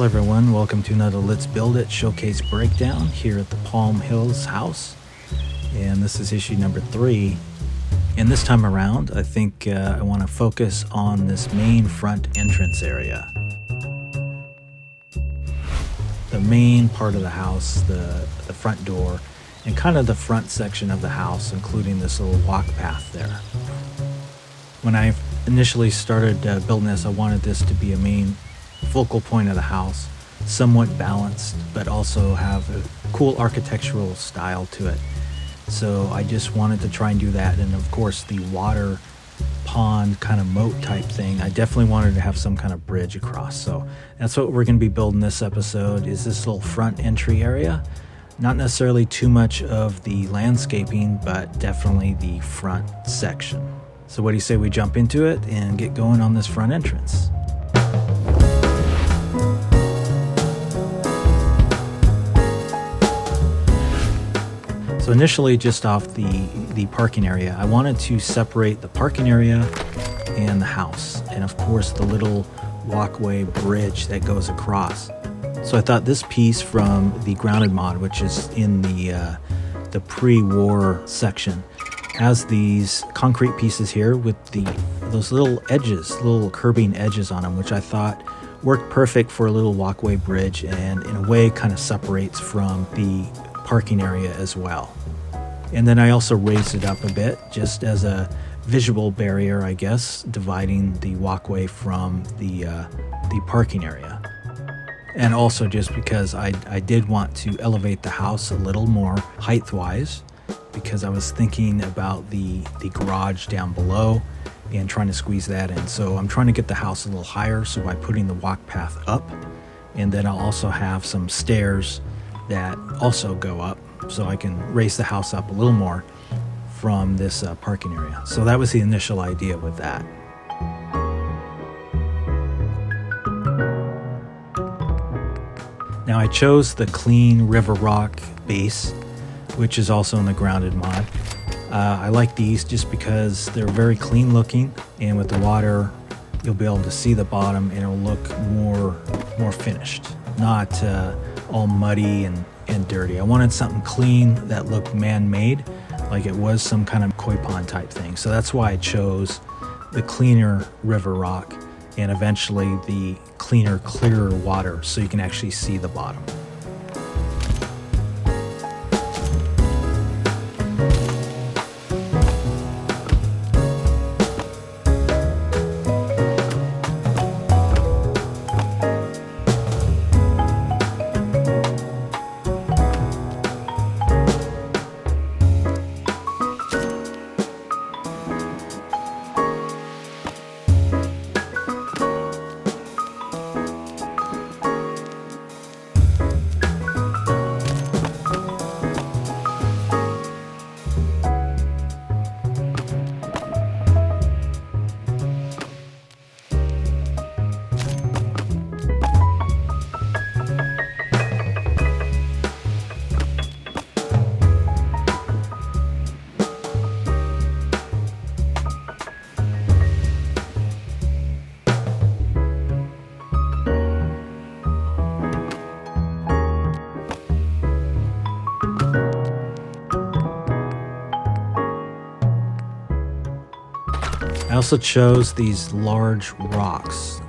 Hello everyone, welcome to another Let's Build It Showcase Breakdown here at the Palm Hills house. And this is issue number 3. And this time around, I think I want to focus on this main front entrance area. The main part of the house, the front door, and kind of the front section of the house, including this little walk path there. When I initially started building this, I wanted this to be a main focal point of the house, somewhat balanced, but also have a cool architectural style to it. So I just wanted to try and do that. And of course, the water pond kind of moat type thing, I definitely wanted to have some kind of bridge across. So that's what we're going to be building this episode, is this little front entry area. Not necessarily too much of the landscaping, but definitely the front section. So what do you say we jump into it and get going on this front entrance? So initially, just off the parking area, I wanted to separate the parking area and the house, and of course the little walkway bridge that goes across. So I thought this piece from the Grounded mod, which is in the pre-war section, has these concrete pieces here with those little edges, little curbing edges on them, which I thought worked perfect for a little walkway bridge, and in a way kind of separates from the parking area as well. And then I also raised it up a bit just as a visual barrier, I guess, dividing the walkway from the parking area. And also just because I did want to elevate the house a little more height-wise, because I was thinking about the garage down below and trying to squeeze that in. So I'm trying to get the house a little higher, so by putting the walk path up, and then I'll also have some stairs that also go up, so I can raise the house up a little more from this parking area. So that was the initial idea with that. Now I chose the clean river rock base, which is also in the Grounded mod. I like these just because they're very clean looking, and with the water you'll be able to see the bottom and it'll look more finished, not all muddy and dirty. I wanted something clean that looked man-made, like it was some kind of koi pond type thing. So that's why I chose the cleaner river rock and eventually the cleaner, clearer water, so you can actually see the bottom. I also chose these large rocks,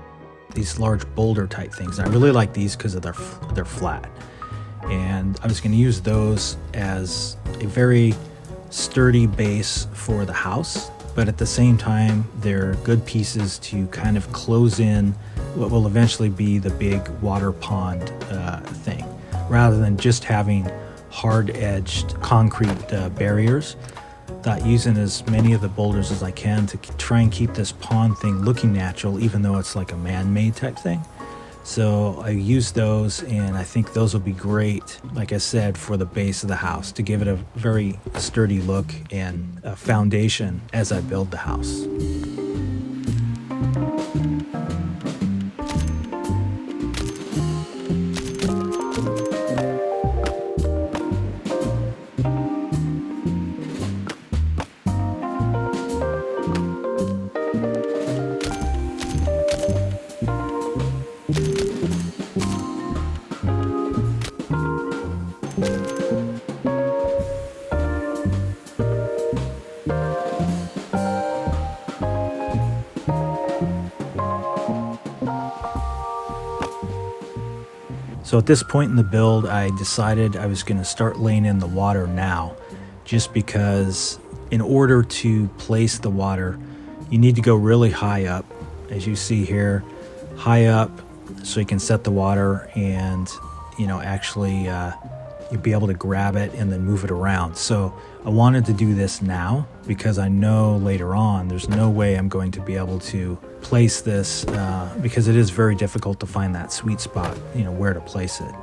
these large boulder type things. I really like these because they're flat, and I was going to use those as a very sturdy base for the house, but at the same time they're good pieces to kind of close in what will eventually be the big water pond thing, rather than just having hard-edged concrete barriers. Thought using as many of the boulders as I can to try and keep this pond thing looking natural, even though it's like a man-made type thing. So I used those, and I think those will be great, like I said, for the base of the house, to give it a very sturdy look and a foundation as I build the house. So at this point in the build, I decided I was going to start laying in the water now, just because in order to place the water, you need to go really high up, as you see here, high up, so you can set the water and, you know, actually you'll be able to grab it and then move it around. So I wanted to do this now because I know later on there's no way I'm going to be able to place this because it is very difficult to find that sweet spot, you know, where to place it.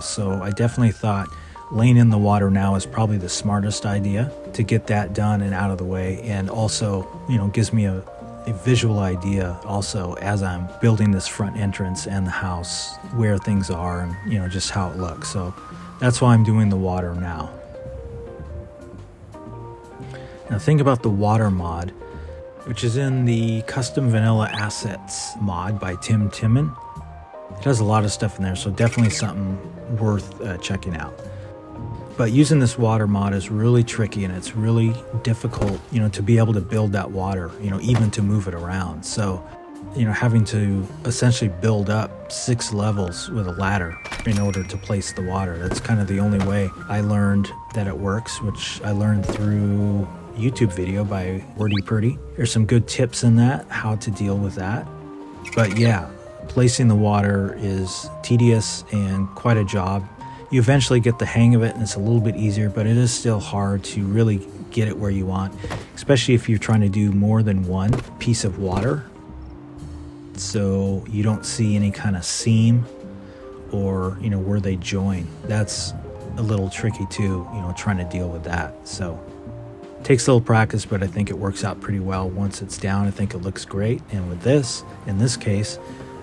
So I definitely thought laying in the water now is probably the smartest idea to get that done and out of the way, and also, you know, gives me a visual idea also as I'm building this front entrance and the house, where things are and, you know, just how it looks. So that's why I'm doing the water now. Now think about the water mod, which is in the Custom Vanilla Assets mod by Tim Timon. It has a lot of stuff in there, so definitely something worth checking out. But using this water mod is really tricky, and it's really difficult, you know, to be able to build that water, you know, even to move it around. So, you know, having to essentially build up 6 levels with a ladder in order to place the water. That's kind of the only way I learned that it works, which I learned through YouTube video by Wordy Purdy. There's some good tips in that, how to deal with that. But yeah, placing the water is tedious and quite a job. You eventually get the hang of it and it's a little bit easier, but it is still hard to really get it where you want, especially if you're trying to do more than one piece of water, so you don't see any kind of seam or, you know, where they join. That's a little tricky too, you know, trying to deal with that. So it takes a little practice, but I think it works out pretty well once it's down. I think it looks great. And with this, in this case,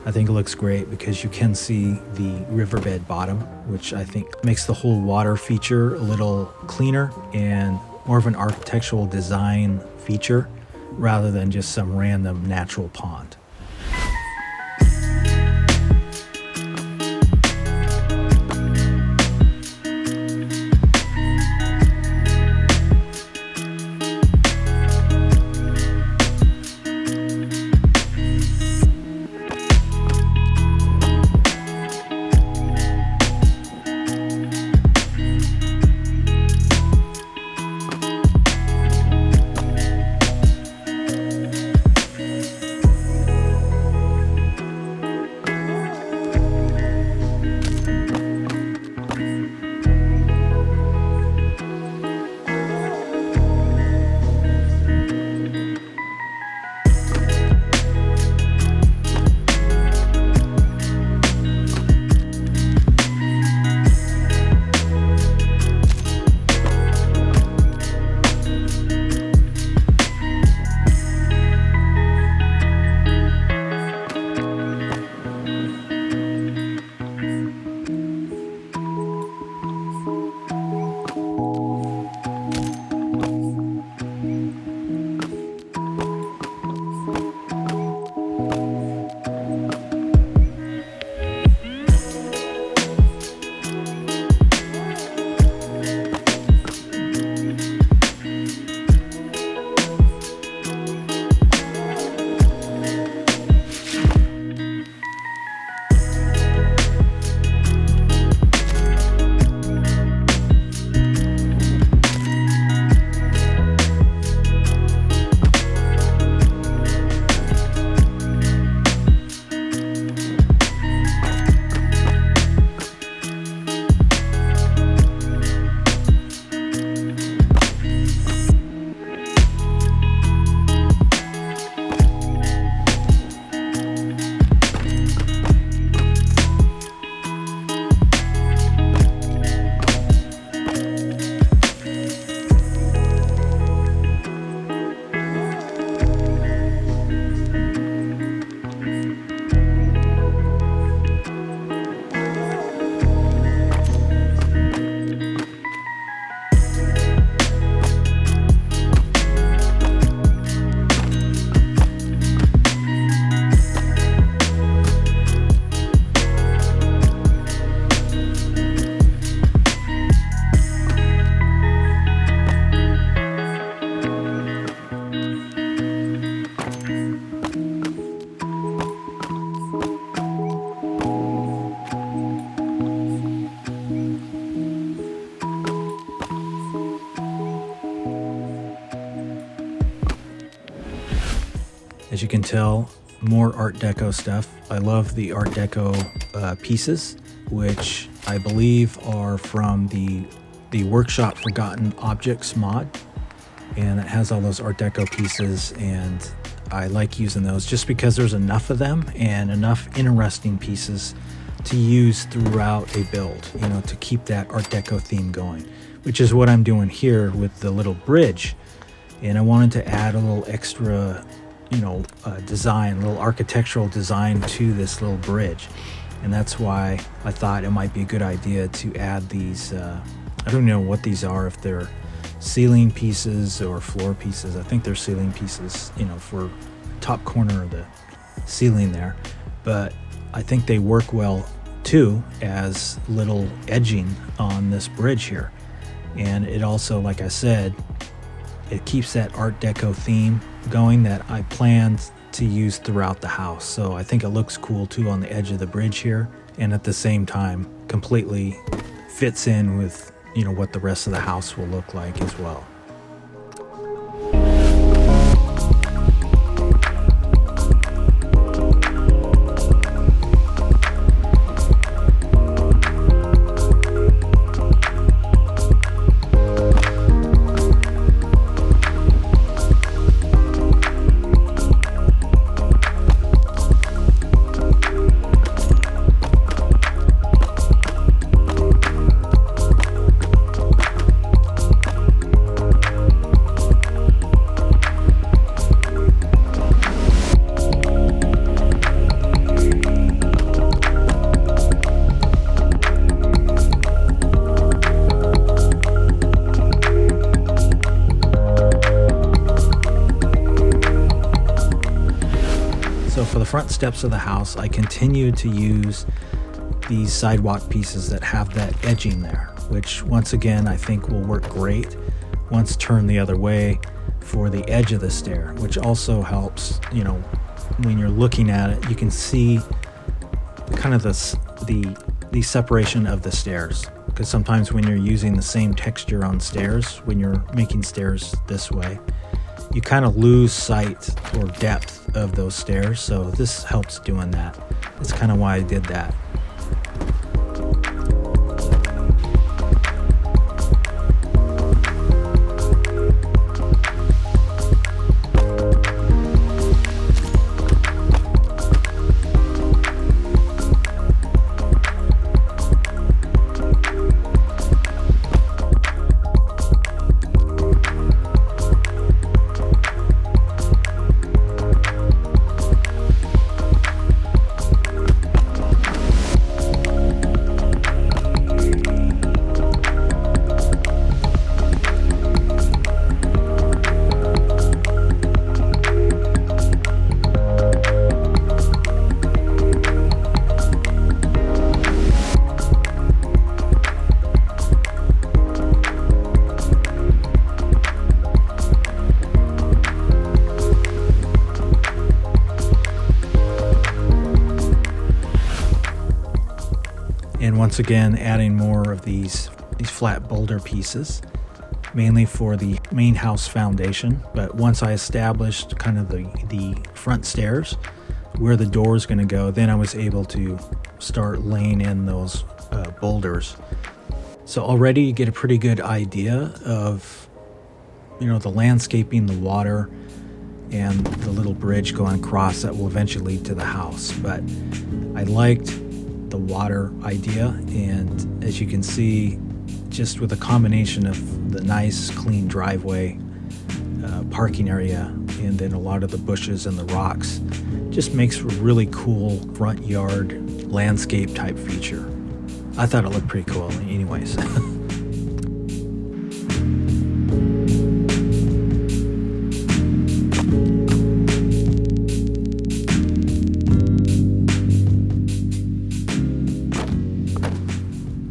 I think it looks great because you can see the riverbed bottom, which I think makes the whole water feature a little cleaner and more of an architectural design feature rather than just some random natural pond. As you can tell, more Art Deco stuff. I love the Art Deco pieces, which I believe are from the Workshop Forgotten Objects mod. And it has all those Art Deco pieces, and I like using those just because there's enough of them and enough interesting pieces to use throughout a build, to keep that Art Deco theme going, which is what I'm doing here with the little bridge. And I wanted to add a little extra design, a little architectural design to this little bridge. And that's why I thought it might be a good idea to add these, I don't know what these are, if they're ceiling pieces or floor pieces. I think they're ceiling pieces, for top corner of the ceiling there. But I think they work well too as little edging on this bridge here. And it also, like I said, it keeps that Art Deco theme going that I planned to use throughout the house. So I think it looks cool too on the edge of the bridge here, and at the same time completely fits in with what the rest of the house will look like as well. So for the front steps of the house, I continue to use these sidewalk pieces that have that edging there, which once again I think will work great once turned the other way for the edge of the stair, which also helps, when you're looking at it, you can see kind of the separation of the stairs. Because sometimes when you're using the same texture on stairs, when you're making stairs this way, you kind of lose sight or depth of those stairs. So this helps doing that. That's kind of why I did that. And once again, adding more of these flat boulder pieces, mainly for the main house foundation. But once I established kind of the front stairs, where the door is going to go, then I was able to start laying in those boulders. So already you get a pretty good idea of, the landscaping, the water, and the little bridge going across that will eventually lead to the house. But I liked the water idea, and as you can see, just with a combination of the nice clean driveway, parking area, and then a lot of the bushes and the rocks, just makes a really cool front yard landscape type feature. I thought it looked pretty cool anyways.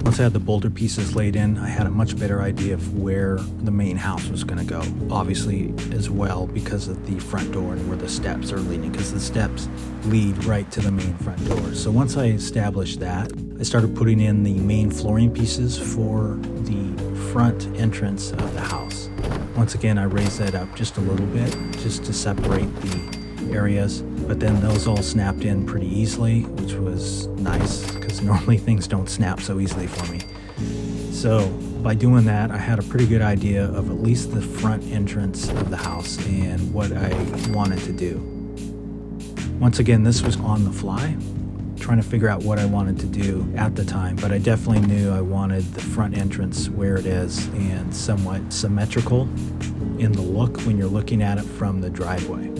Once I had the boulder pieces laid in, I had a much better idea of where the main house was going to go. Obviously, as well, because of the front door and where the steps are leading, because the steps lead right to the main front door. So once I established that, I started putting in the main flooring pieces for the front entrance of the house. Once again, I raised that up just a little bit, just to separate areas, but then those all snapped in pretty easily, which was nice because normally things don't snap so easily for me. So by doing that, I had a pretty good idea of at least the front entrance of the house and what I wanted to do. Once again, this was on the fly, trying to figure out what I wanted to do at the time, but I definitely knew I wanted the front entrance where it is and somewhat symmetrical in the look when you're looking at it from the driveway.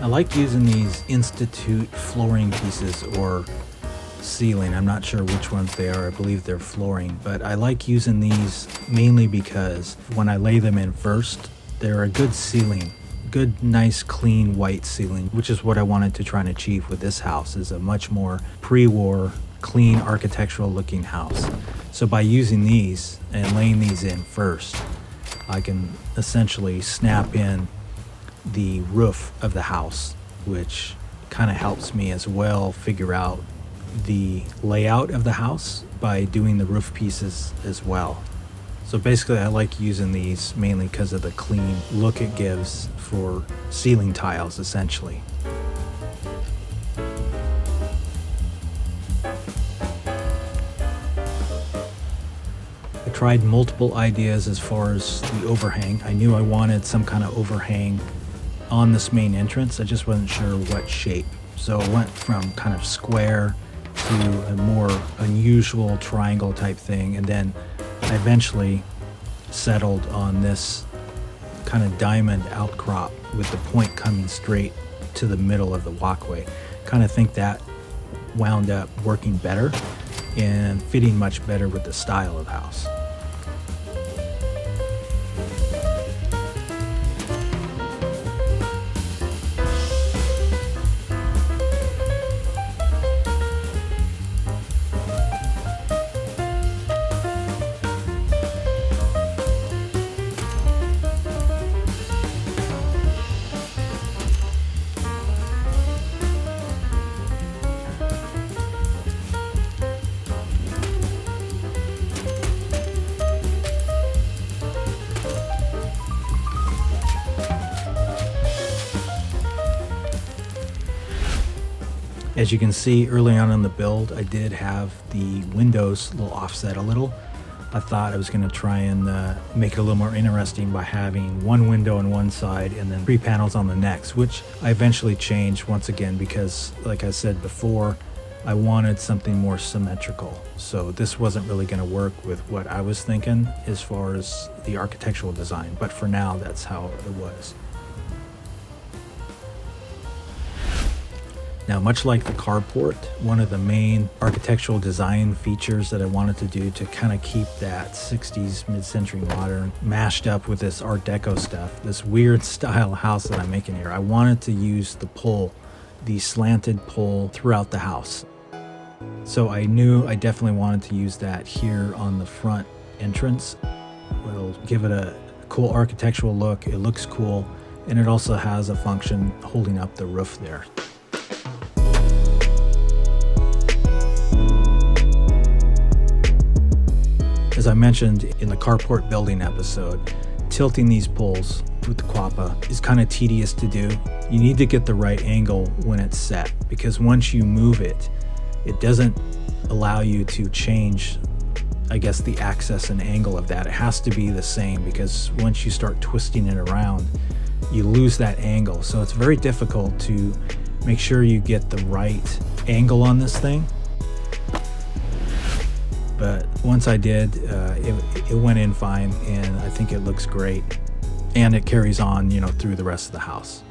I like using these Institute flooring pieces or ceiling. I'm not sure which ones they are. I believe they're flooring, but I like using these mainly because when I lay them in first, they're a good ceiling, good, nice, clean white ceiling, which is what I wanted to try and achieve with this house, is a much more pre-war, clean, architectural looking house. So by using these and laying these in first, I can essentially snap in the roof of the house, which kind of helps me as well figure out the layout of the house by doing the roof pieces as well. So basically I like using these mainly because of the clean look it gives for ceiling tiles essentially. I tried multiple ideas as far as the overhang. I knew I wanted some kind of overhang on this main entrance. I just wasn't sure what shape. So I went from kind of square to a more unusual triangle type thing, and then I eventually settled on this kind of diamond outcrop with the point coming straight to the middle of the walkway. Kind of think that wound up working better and fitting much better with the style of the house. As you can see early on in the build, I did have the windows a little offset a little. I thought I was going to try and make it a little more interesting by having one window on one side and then 3 panels on the next, which I eventually changed once again because, like I said before, I wanted something more symmetrical. So this wasn't really going to work with what I was thinking as far as the architectural design, but for now that's how it was. Now, much like the carport, one of the main architectural design features that I wanted to do to kind of keep that 60s mid-century modern mashed up with this Art Deco stuff, this weird style house that I'm making here, I wanted to use the pole, the slanted pole throughout the house. So I knew I definitely wanted to use that here on the front entrance. It'll give it a cool architectural look, it looks cool, and it also has a function holding up the roof there. As I mentioned in the carport building episode, tilting these poles with the quappa is kind of tedious to do. You need to get the right angle when it's set, because once you move it, it doesn't allow you to change, I guess, the axis and angle of that. It has to be the same, because once you start twisting it around, you lose that angle. So it's very difficult to make sure you get the right angle on this thing. But once I did, it went in fine, and I think it looks great, and it carries on, you know, through the rest of the house.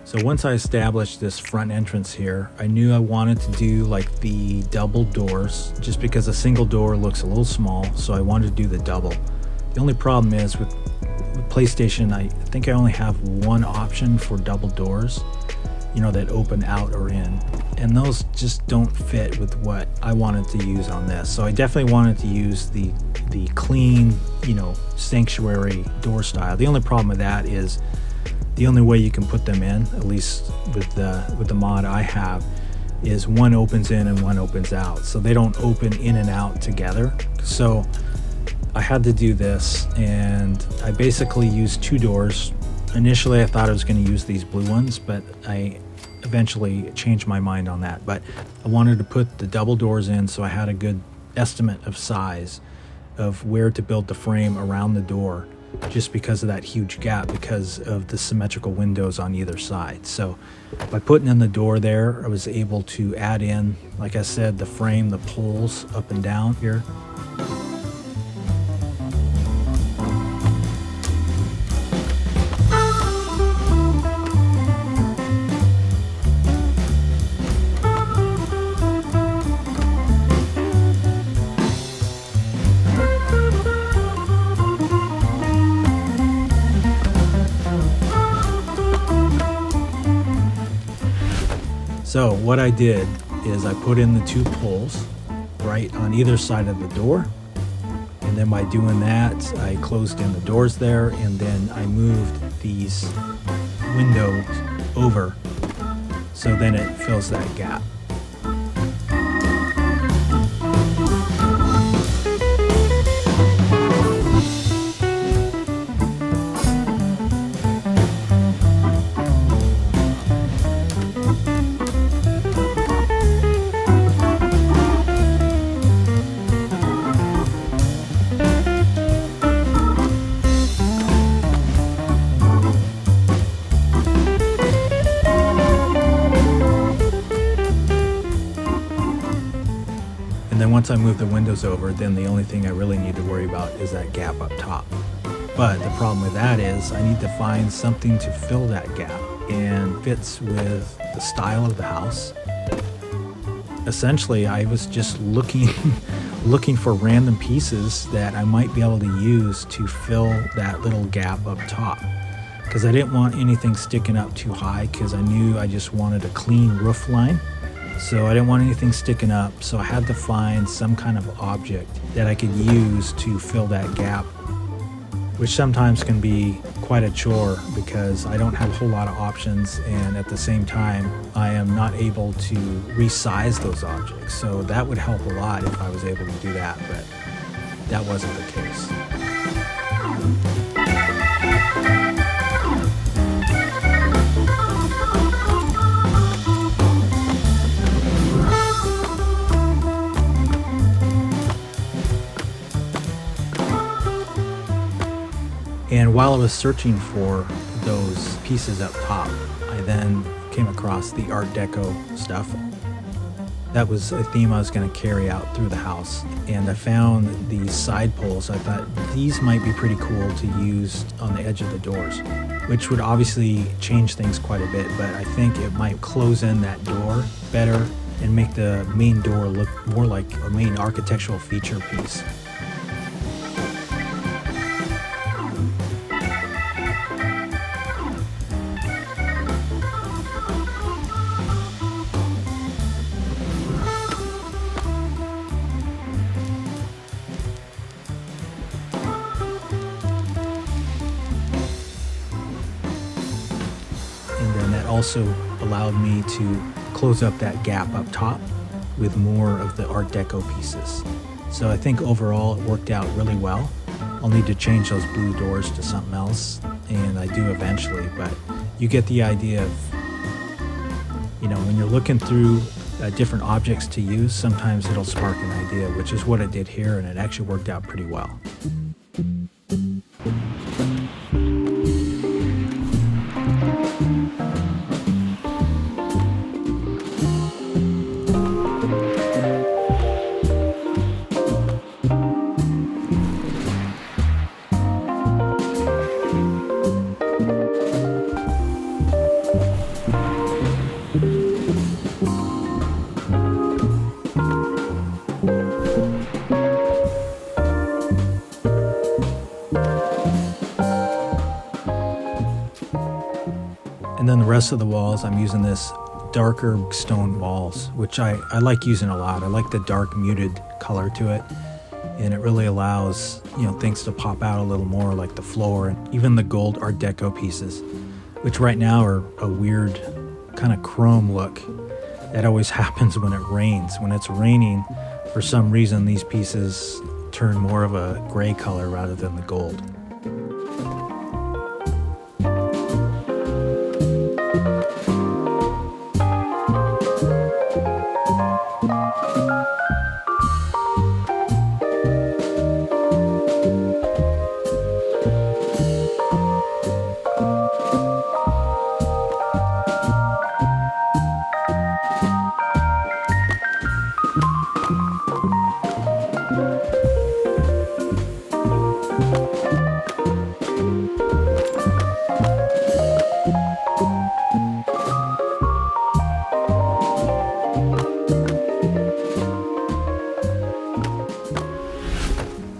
So once I established this front entrance here, I knew I wanted to do like the double doors, just because a single door looks a little small, so I wanted to do the double. The only problem is with PlayStation, I think I only have one option for double doors, you know, that open out or in, and those just don't fit with what I wanted to use on this. So I definitely wanted to use the clean, you know, sanctuary door style. The only problem with that is the only way you can put them in, at least with the mod I have, is one opens in and one opens out. So they don't open in and out together. So I had to do this, and I basically used 2 doors. Initially I thought I was going to use these blue ones, but I eventually changed my mind on that. But I wanted to put the double doors in, so I had a good estimate of size of where to build the frame around the door, just because of that huge gap, because of the symmetrical windows on either side. So by putting in the door there, I was able to add in, like I said, the frame, the poles up and down here. So what I did is I put in the 2 poles right on either side of the door, and then by doing that I closed in the doors there, and then I moved these windows over so then it fills that gap. And then once I move the windows over, then the only thing I really need to worry about is that gap up top. But the problem with that is I need to find something to fill that gap and fits with the style of the house. Essentially, I was just looking for random pieces that I might be able to use to fill that little gap up top. because I didn't want anything sticking up too high, because I knew I just wanted a clean roof line. So I didn't want anything sticking up, so I had to find some kind of object that I could use to fill that gap, which sometimes can be quite a chore because I don't have a whole lot of options, and at the same time I am not able to resize those objects. So that would help a lot if I was able to do that, but that wasn't the case. And while I was searching for those pieces up top, I then came across the Art Deco stuff. That was a theme I was going to carry out through the house. And I found these side poles. I thought these might be pretty cool to use on the edge of the doors, which would obviously change things quite a bit, but I think it might close in that door better and make the main door look more like a main architectural feature piece. Also allowed me to close up that gap up top with more of the Art Deco pieces. So I think overall it worked out really well. I'll need to change those blue doors to something else, and I do eventually, but you get the idea of, when you're looking through different objects to use, sometimes it'll spark an idea, which is what it did here, and it actually worked out pretty well. And then the rest of the walls, I'm using this darker stone walls, which I like using a lot. I like the dark muted color to it, and it really allows things to pop out a little more, like the floor and even the gold Art Deco pieces, which right now are a weird kind of chrome look. That always happens when it rains. When it's raining, for some reason these pieces turn more of a gray color rather than the gold.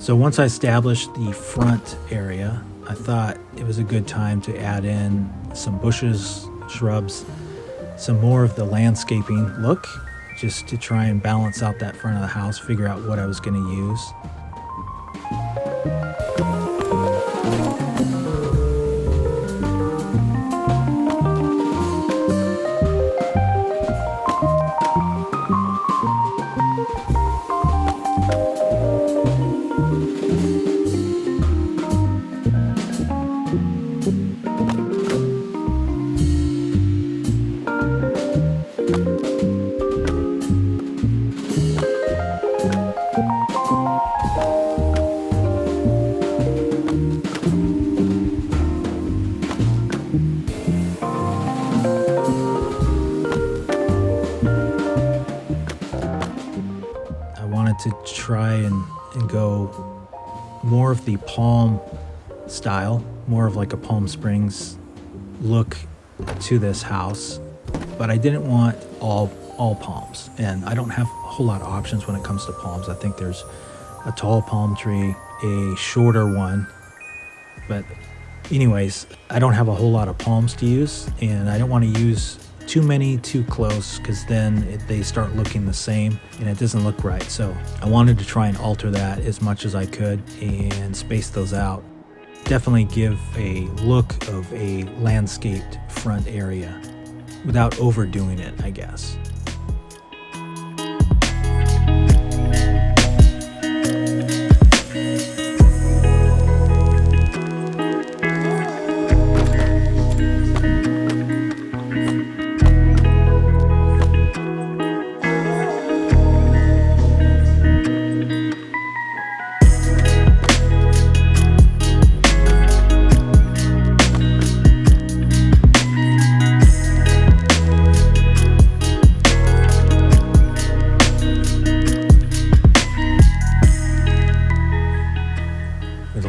So once I established the front area, I thought it was a good time to add in some bushes, shrubs, some more of the landscaping look, just to try and balance out that front of the house, figure out what I was going to use. To try and go more of the palm style, more of like a Palm Springs look to this house, but I didn't want all palms, and I don't have a whole lot of options when it comes to palms. I think there's a tall palm tree, a shorter one, but Anyways, I don't have a whole lot of palms to use, and I don't want to use too many too close because then they start looking the same and it doesn't look right. So I wanted to try and alter that as much as I could and space those out. Definitely give a look of a landscaped front area without overdoing it, I guess.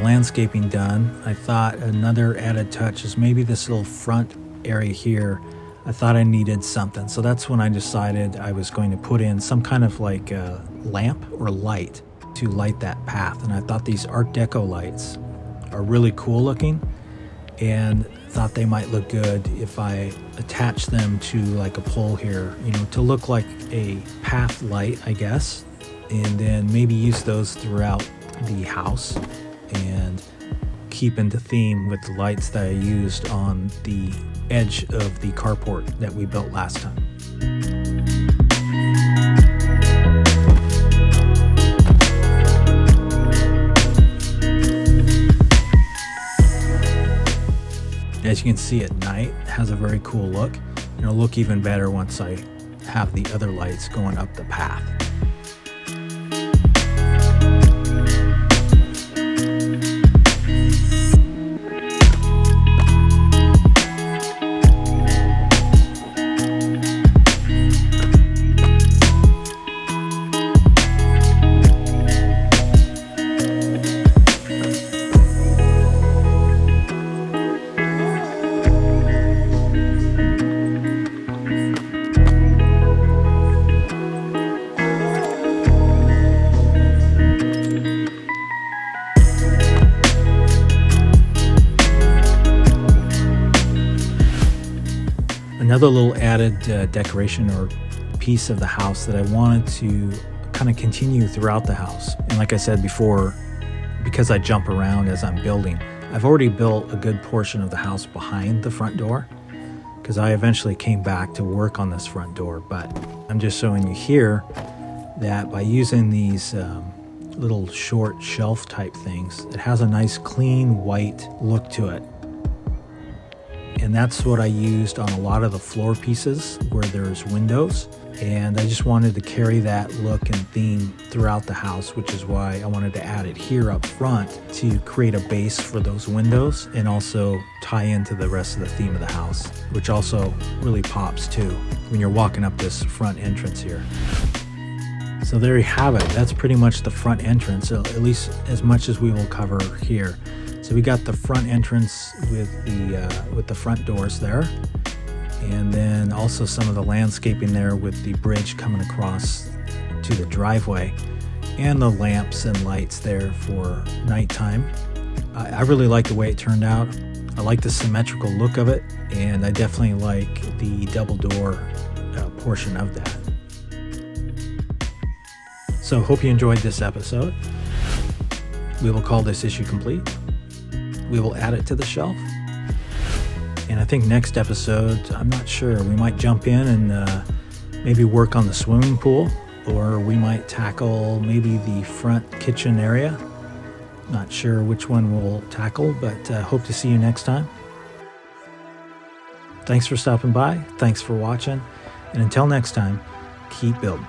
Landscaping done, I thought another added touch is maybe this little front area here. I thought I needed something, so that's when I decided I was going to put in some kind of like a lamp or light to light that path. And I thought these Art Deco lights are really cool looking, and thought they might look good if I attach them to like a pole here, you know, to look like a path light, I guess, and then maybe use those throughout the house and keep into theme with the lights that I used on the edge of the carport that we built last time. As you can see at night, it has a very cool look. And it'll look even better once I have the other lights going up the path. Another little added decoration or piece of the house that I wanted to kind of continue throughout the house. And like I said before, because I jump around as I'm building, I've already built a good portion of the house behind the front door because I eventually came back to work on this front door. But I'm just showing you here that by using these little short shelf type things, it has a nice clean white look to it. And that's what I used on a lot of the floor pieces where there's windows. And I just wanted to carry that look and theme throughout the house, which is why I wanted to add it here up front to create a base for those windows and also tie into the rest of the theme of the house, which also really pops too when you're walking up this front entrance here. So there you have it. That's pretty much the front entrance, at least as much as we will cover here. So we got the front entrance with the front doors there, and then also some of the landscaping there with the bridge coming across to the driveway, and the lamps and lights there for nighttime. I really like the way it turned out. I like the symmetrical look of it, and I definitely like the double door portion of that. So hope you enjoyed this episode. We will call this issue complete. We will add it to the shelf. And I think next episode, I'm not sure, we might jump in and maybe work on the swimming pool, or we might tackle maybe the front kitchen area. Not sure which one we'll tackle, but hope to see you next time. Thanks for stopping by. Thanks for watching. And until next time, keep building.